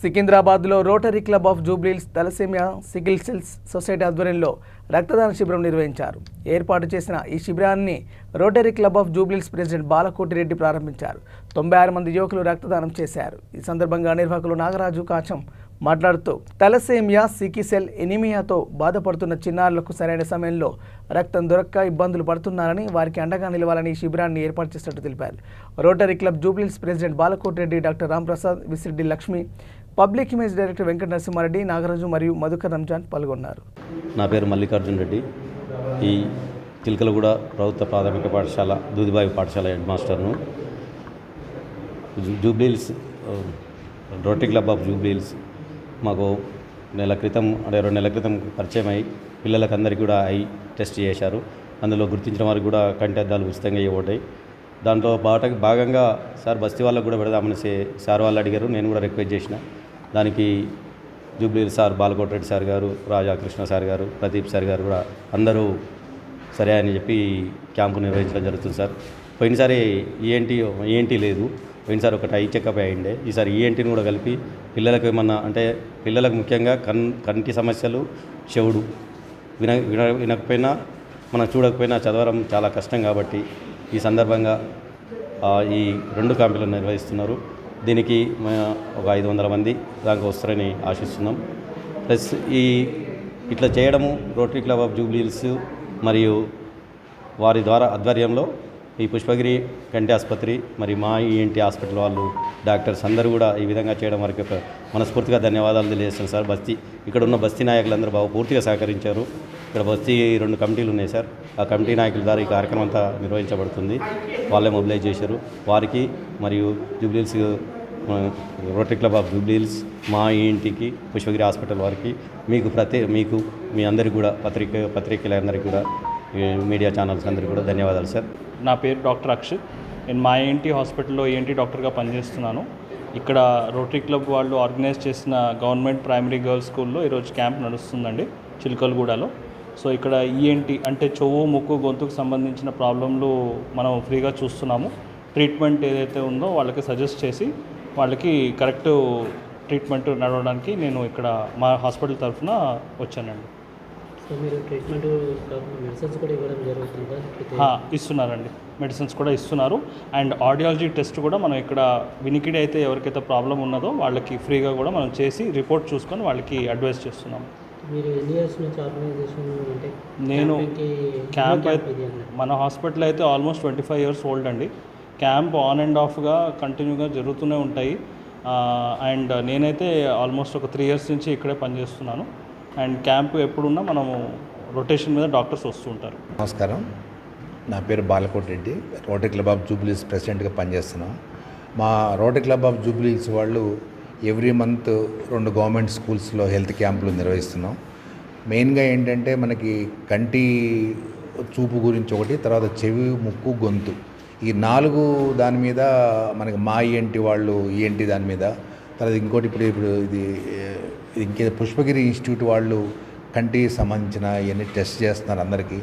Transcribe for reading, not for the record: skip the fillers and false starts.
సికింద్రాబాద్లో rotary Club of Jubilee Hills thalassemia sickle cells society ఆధ్వర్యంలో రక్తదాన శిబిరం నిర్వహించారు. ఏర్పాటు చేసిన ఈ శిబిరాన్ని rotary Club of Jubilee Hills president Balakotireddy ప్రారంభించారు. 96 మంది యువకులు రక్తదానం చేశారు. ఈ సందర్భంగా నిర్వాహకులు నాగరాజు కాచం మాట్లాడుతూ తలసేమియా సికిసెల్ ఎనీమియాతో బాధపడుతున్న చిన్నారులకు సరైన సమయంలో రక్తం దొరక్క ఇబ్బందులు పడుతున్నారని, వారికి అండగా నిలవాలని ఈ శిబిరాన్ని ఏర్పాటు చేసినట్టు తెలిపారు. Rotary club Jubilee Hills president Balakotireddy, doctor Ramprasad, Visireddy Lakshmi, public image director Venkata Narasimha Reddy, Nagaraju మరియు మధుకర్ రంజాన్ పాల్గొన్నారు. నా పేరు మల్లికార్జున్ రెడ్డి. ఈ చిలకలగూడ ప్రభుత్వ ప్రాథమిక పాఠశాల దూదిబాయి పాఠశాల హెడ్ మాస్టర్ను. Jubilee Hills Rotary Club of Jubilee Hills మాకు నెల క్రితం 2 నెలల క్రితం పరిచయం అయ్యి పిల్లలకు అందరికీ కూడా ఐ టెస్ట్ చేశారు. అందులో గుర్తించిన వారికి కూడా కంటి అద్దాలు ఉచితంగా ఇవ్వబడ్డాయి. దాంట్లో భాగంగా సార్ బస్తీ వాళ్ళకు కూడా పెడదామని సార్ వాళ్ళు అడిగారు. నేను కూడా రిక్వెస్ట్ చేసిన. దానికి జూబ్లీహిల్స్ సార్ బాలకోటిరెడ్డి సార్ గారు, రాజాకృష్ణ సార్ గారు, ప్రదీప్ సార్ గారు కూడా అందరూ సరే అని చెప్పి క్యాంపు నిర్వహించడం జరుగుతుంది. సార్ పోయినసారి ఏంటి లేదు, పోయినసారి ఒకటి ఐ చెకప్ అయ్యిండే. ఈసారి ఈఎన్టీని కూడా కలిపి పిల్లలకు ఏమన్నా అంటే పిల్లలకు ముఖ్యంగా కంటి సమస్యలు, చెవుడు వినకపోయినా మనం చూడకపోయినా చదవడం చాలా కష్టం కాబట్టి ఈ సందర్భంగా ఈ 2 క్యాంపులను నిర్వహిస్తున్నారు. దీనికి ఒక 500 మంది దాకా వస్తారని ఆశిస్తున్నాం. ప్లస్ ఇట్లా చేయడము రోటరీ క్లబ్ ఆఫ్ జూబ్లీహిల్స్ మరియు వారి ద్వారా ఆధ్వర్యంలో ఈ పుష్పగిరి కంటి ఆసుపత్రి మరి మా ఈఎన్టీ హాస్పిటల్ వాళ్ళు డాక్టర్స్ అందరూ కూడా ఈ విధంగా చేయడం వరకు మనస్ఫూర్తిగా ధన్యవాదాలు తెలియజేస్తాను సార్. ఇక్కడ ఉన్న బస్తీ నాయకులందరూ పూర్తిగా సహకరించారు. ఇక్కడ బస్తీ 2 కమిటీలు ఉన్నాయి సార్. ఆ కమిటీ నాయకుల ద్వారా ఈ కార్యక్రమం అంతా నిర్వహించబడుతుంది. వాళ్ళే మొబిలైజ్ చేశారు. వారికి మరియు Jubilee Hills Rotary Club of Jubilee Hills మా ఈఎన్టీకి పుష్పగిరి హాస్పిటల్ వారికి మీకు మీ అందరికీ కూడా పత్రికలందరికీ కూడా మీడియా ఛానల్స్ అందరికీ కూడా ధన్యవాదాలు సార్. నా పేరు డాక్టర్ అక్షిత్. నేను మా ఈఎన్టీ హాస్పిటల్లో ఈఎన్టీ డాక్టర్గా పనిచేస్తున్నాను. ఇక్కడ రోటరీ క్లబ్ వాళ్ళు ఆర్గనైజ్ చేసిన గవర్నమెంట్ ప్రైమరీ గర్ల్స్ స్కూల్లో ఈరోజు క్యాంప్ నడుస్తుందండి చిలకలగూడలో. సో ఇక్కడ ఈఎన్టీ అంటే చెవు, ముక్కు, గొంతుకు సంబంధించిన ప్రాబ్లంలు మనం ఫ్రీగా చూస్తున్నాము. ట్రీట్మెంట్ ఏదైతే ఉందో వాళ్ళకి సజెస్ట్ చేసి వాళ్ళకి కరెక్ట్ ట్రీట్మెంట్ నడవడానికి నేను ఇక్కడ మా హాస్పిటల్ తరఫున వచ్చానండి. సో మీరు ట్రీట్మెంట్ మెడిసిన్స్ కూడా ఇవ్వడం జరుగుతుందా? ఇస్తున్నారండి, మెడిసిన్స్ కూడా ఇస్తున్నారు. అండ్ ఆడియాలజీ టెస్ట్ కూడా మనం ఇక్కడ వినికిడి అయితే ఎవరికైతే ప్రాబ్లం ఉన్నదో వాళ్ళకి ఫ్రీగా కూడా మనం చేసి రిపోర్ట్ చూసుకొని వాళ్ళకి అడ్వైస్ చేస్తున్నాము. మీరు ఎన్ని ఇయర్స్ నుంచి ఆర్గనైజేషన్ అంటే నేను క్యాంప్ మన హాస్పిటల్ అయితే ఆల్మోస్ట్ 25 years ఓల్డ్ అండి. క్యాంప్ ఆన్ అండ్ ఆఫ్గా కంటిన్యూగా జరుగుతూనే ఉంటాయి. అండ్ నేనైతే ఆల్మోస్ట్ ఒక 3 years నుంచి ఇక్కడే పనిచేస్తున్నాను. అండ్ క్యాంప్ ఎప్పుడున్నా మనము రొటేషన్ మీద డాక్టర్స్ వస్తూ ఉంటారు. నమస్కారం, నా పేరు Balakotireddy. Rotary Club of Jubilee Hills ప్రెసిడెంట్గా పనిచేస్తున్నాం. మా రోటరీ క్లబ్ ఆఫ్ జూబ్లీహిల్స్ వాళ్ళు ఎవ్రీ మంత్ 2 గవర్నమెంట్ స్కూల్స్లో హెల్త్ క్యాంపులు నిర్వహిస్తున్నాం. మెయిన్గా ఏంటంటే మనకి కంటి చూపు గురించి ఒకటి, తర్వాత చెవి, ముక్కు, గొంతు, ఈ 4 దాని మీద మనకి మా ఈఎన్టీ వాళ్ళు ఈఎన్టీ దాని మీద, తర్వాత ఇంకోటి ఇప్పుడు ఇది ఇంకే పుష్పగిరి ఇన్స్టిట్యూట్ వాళ్ళు కంటికి సంబంధించిన ఇవన్నీ టెస్ట్ చేస్తున్నారు అందరికీ.